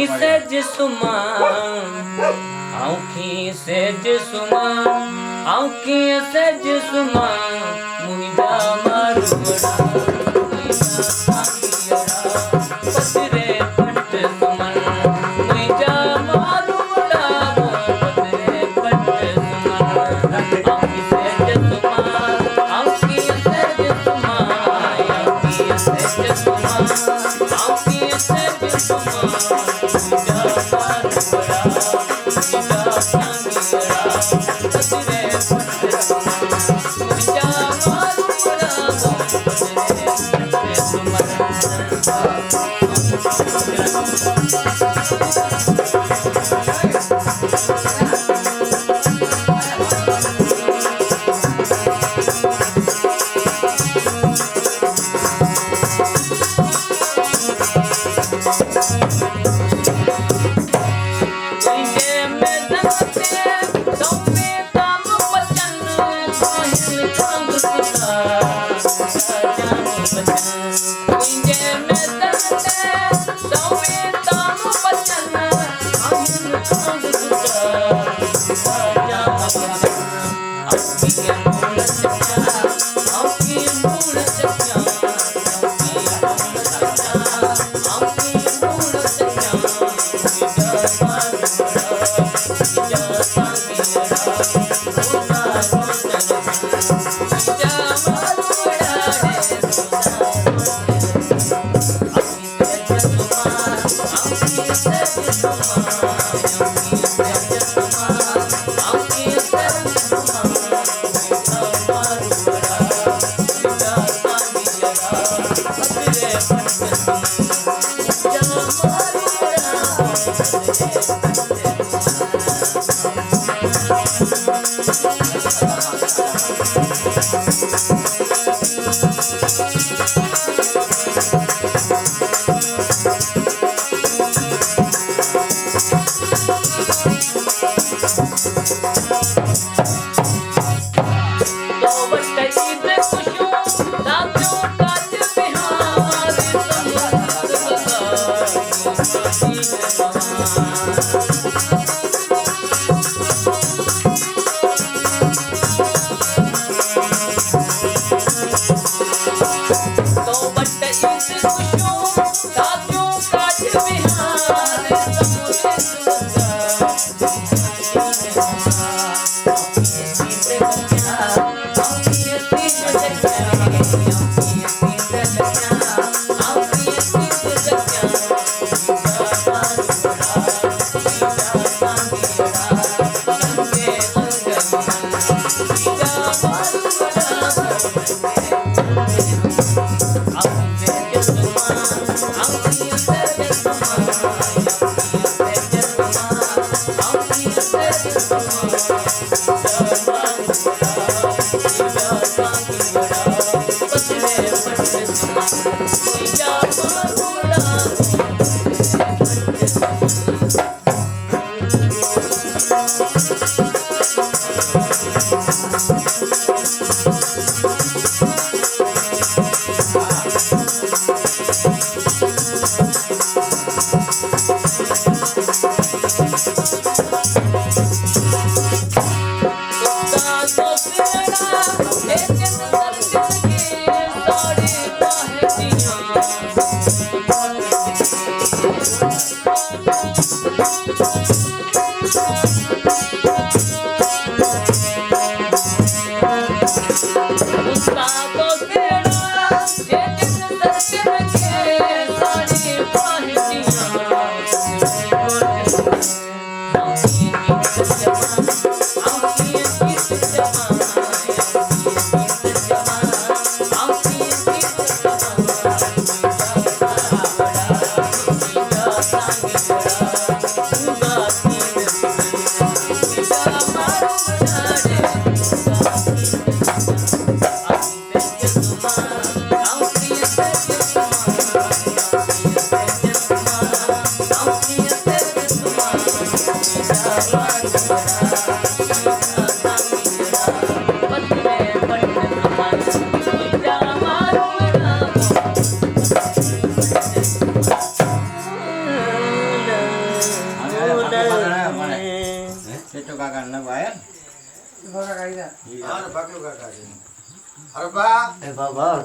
Says सुमा आँखी says सुमा आँखी सेज सुमा मुंजा मारुड़ा पतरे पट सुमन मुंजा मारुड़ा पतरे पट सुमन आँखी सेज सुमा आँखी सेज सुमा आँखी सेज सुमा आँखी सेज सुमा मुंजा मारुड़ा मुंजा सांगिड़ा पतरे पट सुमन मुंजा मारुड़ा पतरे पट सुमन સેટો કાકા ન ભાઈ ભોગા કાઢી દે. હા પકડો કાકા અરે બા એ બાબા